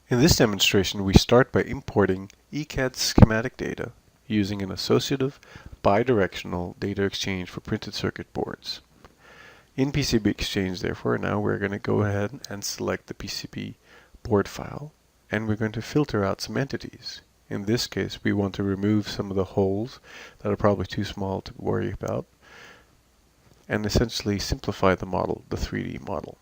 In this demonstration, we start by importing ECAD schematic data using an associative bidirectional data exchange for printed circuit boards. In PCB Exchange, therefore, now we're going to go ahead and select the PCB board file, and we're going to filter out some entities. In this case, we want to remove some of the holes that are probably too small to worry about, and essentially simplify the model, the 3D model.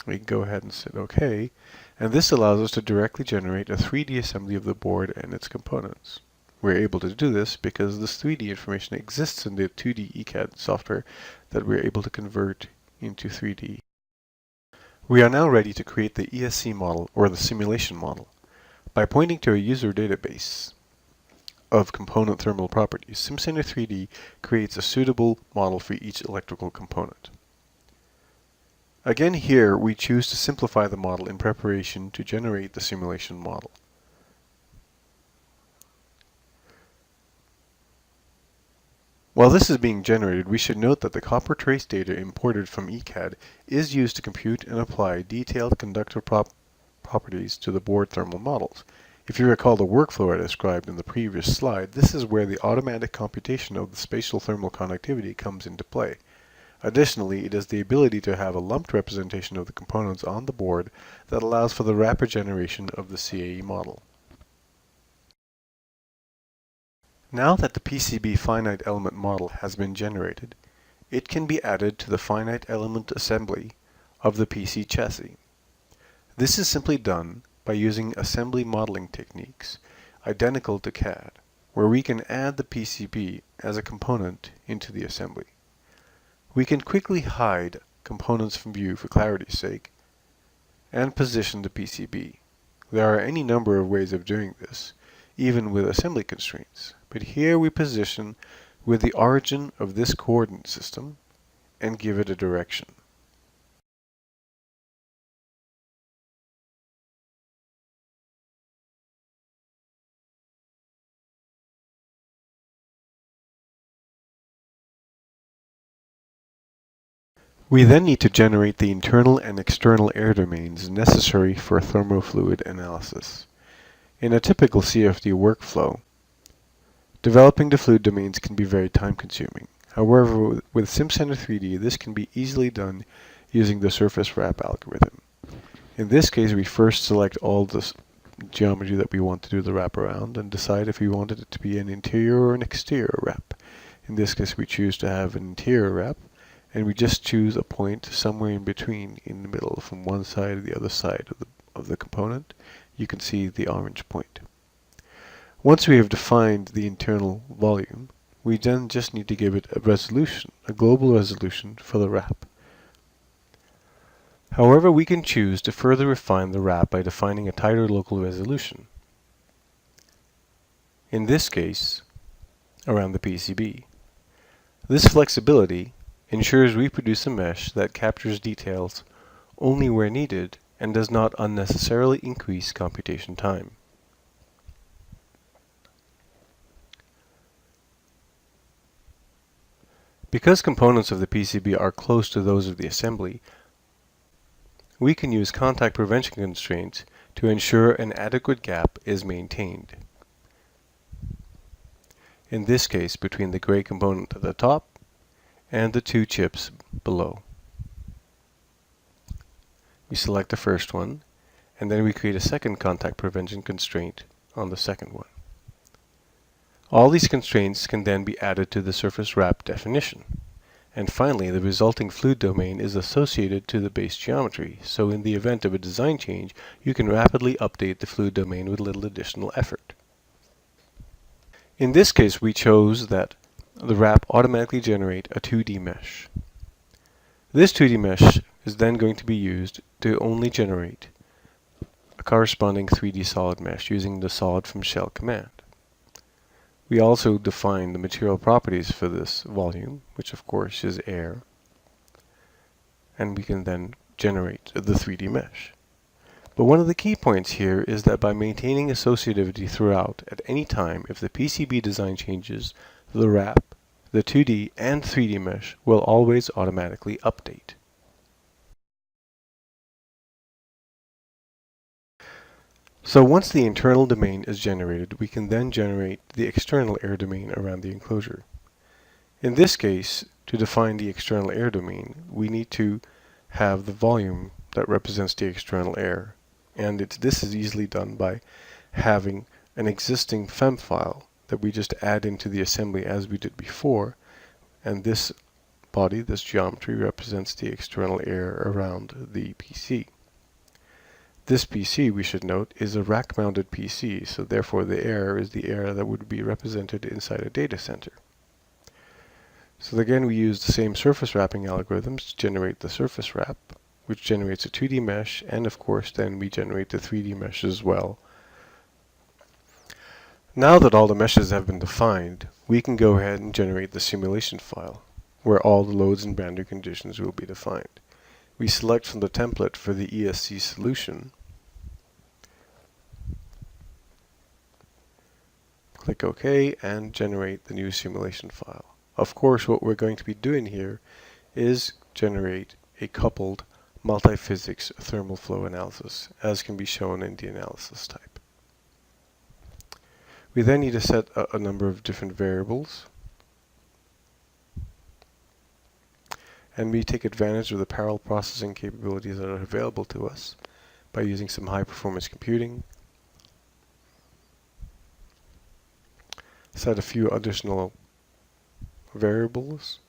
We can go ahead and say OK, and this allows us to directly generate a 3D assembly of the board and its components. We're able to do this because this 3D information exists in the 2D ECAD software that we're able to convert into 3D. We are now ready to create the ESC model, or the simulation model. By pointing to a user database of component thermal properties, SimCenter 3D creates a suitable model for each electrical component. Again, here we choose to simplify the model in preparation to generate the simulation model. While this is being generated, we should note that the copper trace data imported from ECAD is used to compute and apply detailed conductor properties to the board thermal models. If you recall the workflow I described in the previous slide, this is where the automatic computation of the spatial thermal conductivity comes into play. Additionally, it is the ability to have a lumped representation of the components on the board that allows for the rapid generation of the CAE model. Now that the PCB finite element model has been generated, it can be added to the finite element assembly of the PC chassis. This is simply done by using assembly modeling techniques identical to CAD, where we can add the PCB as a component into the assembly. We can quickly hide components from view for clarity's sake and position the PCB. There are any number of ways of doing this, even with assembly constraints, but here we position with the origin of this coordinate system and give it a direction. We then need to generate the internal and external air domains necessary for thermofluid analysis. In a typical CFD workflow, developing the fluid domains can be very time-consuming. However, with SimCenter 3D, this can be easily done using the surface wrap algorithm. In this case, we first select all the geometry that we want to do the wrap around and decide if we wanted it to be an interior or an exterior wrap. In this case, we choose to have an interior wrap, and we just choose a point somewhere in between, in the middle, from one side to the other side of the component. You can see the orange point. Once we have defined the internal volume, we then just need to give it a resolution, a global resolution for the wrap. However, we can choose to further refine the wrap by defining a tighter local resolution. In this case, around the PCB. This flexibility ensures we produce a mesh that captures details only where needed and does not unnecessarily increase computation time. Because components of the PCB are close to those of the assembly, we can use contact prevention constraints to ensure an adequate gap is maintained. In this case, between the gray component at the top and the two chips below. We select the first one, and then we create a second contact prevention constraint on the second one. All these constraints can then be added to the surface wrap definition. And finally, the resulting fluid domain is associated to the base geometry, so in the event of a design change, you can rapidly update the fluid domain with little additional effort. In this case, we chose that the wrap automatically generate a 2D mesh. This 2D mesh is then going to be used to only generate a corresponding 3D solid mesh using the solid from shell command. We also define the material properties for this volume, which of course is air, and we can then generate the 3D mesh. But one of the key points here is that by maintaining associativity throughout, at any time, if the PCB design changes, the wrap, the 2D and 3D mesh will always automatically update. So once the internal domain is generated, we can then generate the external air domain around the enclosure. In this case, to define the external air domain, we need to have the volume that represents the external air. And this is easily done by having an existing FEM file that we just add into the assembly as we did before. And this body, this geometry, represents the external air around the PC. This PC, we should note, is a rack-mounted PC, so therefore the air is the air that would be represented inside a data center. So again, we use the same surface wrapping algorithms to generate the surface wrap, which generates a 2D mesh, and of course then we generate the 3D mesh as well. Now that all the meshes have been defined, we can go ahead and generate the simulation file, where all the loads and boundary conditions will be defined. We select from the template for the ESC solution, click OK, and generate the new simulation file. Of course, what we're going to be doing here is generate a coupled multi-physics thermal flow analysis, as can be shown in the analysis type. We then need to set a number of different variables, and we take advantage of the parallel processing capabilities that are available to us by using some high-performance computing. Set a few additional variables,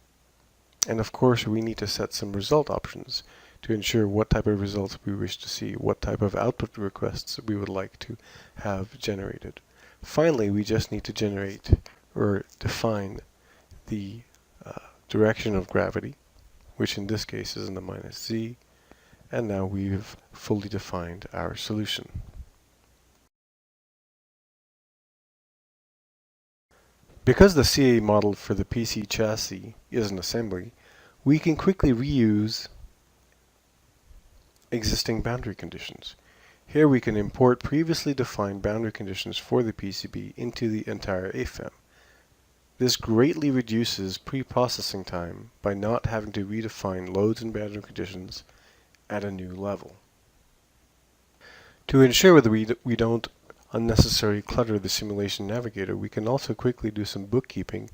and of course we need to set some result options to ensure what type of results we wish to see, what type of output requests we would like to have generated. Finally, we just need to generate or define the direction of gravity, which in this case is in the -z, and now we've fully defined our solution. Because the CA model for the PC chassis is an assembly, we can quickly reuse existing boundary conditions. Here we can import previously defined boundary conditions for the PCB into the entire AFEM. This greatly reduces pre-processing time by not having to redefine loads and boundary conditions at a new level. To ensure that we don't unnecessarily clutter the simulation navigator, we can also quickly do some bookkeeping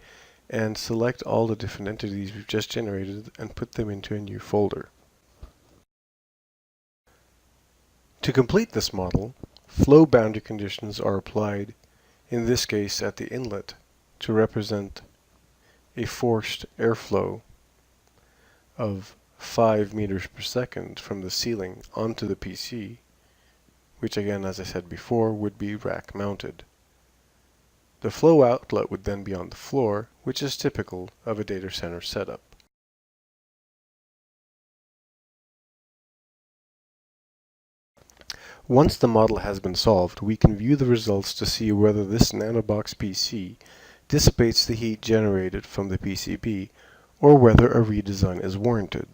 and select all the different entities we've just generated and put them into a new folder. To complete this model, flow boundary conditions are applied, in this case at the inlet, to represent a forced airflow of 5 meters per second from the ceiling onto the PC, which again, as I said before, would be rack mounted. The flow outlet would then be on the floor, which is typical of a data center setup. Once the model has been solved, we can view the results to see whether this nanobox PC dissipates the heat generated from the PCB, or whether a redesign is warranted.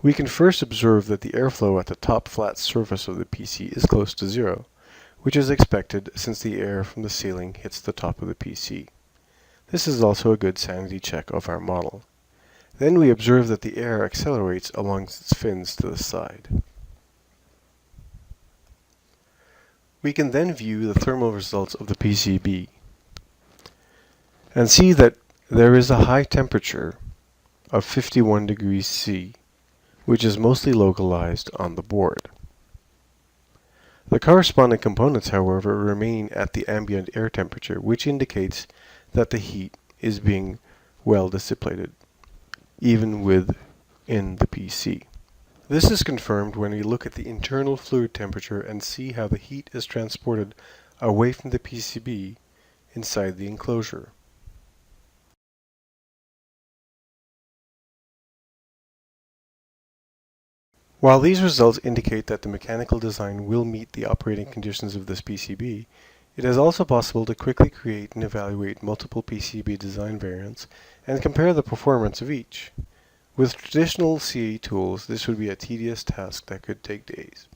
We can first observe that the airflow at the top flat surface of the PC is close to zero, which is expected since the air from the ceiling hits the top of the PC. This is also a good sanity check of our model. Then we observe that the air accelerates along its fins to the side. We can then view the thermal results of the PCB and see that there is a high temperature of 51 degrees C, which is mostly localized on the board. The corresponding components, however, remain at the ambient air temperature, which indicates that the heat is being well dissipated, even within the PC. This is confirmed when we look at the internal fluid temperature and see how the heat is transported away from the PCB inside the enclosure. While these results indicate that the mechanical design will meet the operating conditions of this PCB, it is also possible to quickly create and evaluate multiple PCB design variants and compare the performance of each. With traditional CAE tools, this would be a tedious task that could take days.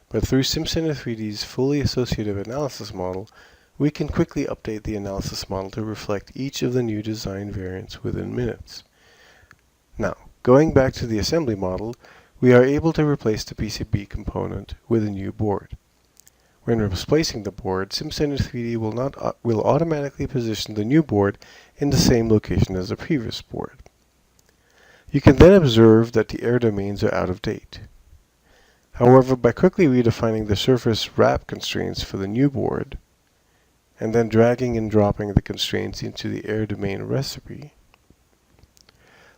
But through SimCenter 3D's fully associative analysis model, we can quickly update the analysis model to reflect each of the new design variants within minutes. Now, going back to the assembly model, we are able to replace the PCB component with a new board. When replacing the board, SimCenter 3D will automatically position the new board in the same location as the previous board. You can then observe that the air domains are out of date. However, by quickly redefining the surface wrap constraints for the new board, and then dragging and dropping the constraints into the air domain recipe,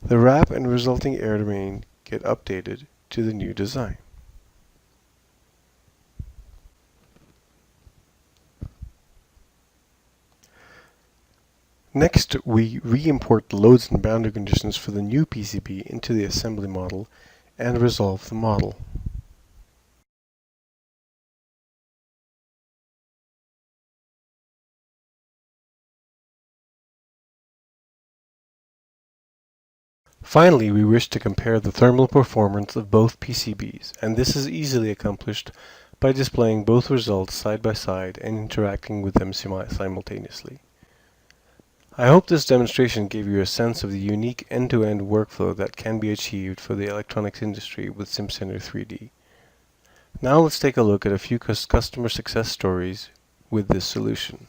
the wrap and resulting air domain get updated to the new design. Next, we re-import the loads and boundary conditions for the new PCB into the assembly model and resolve the model. Finally, we wish to compare the thermal performance of both PCBs, and this is easily accomplished by displaying both results side by side and interacting with them simultaneously. I hope this demonstration gave you a sense of the unique end-to-end workflow that can be achieved for the electronics industry with SimCenter 3D. Now let's take a look at a few customer success stories with this solution.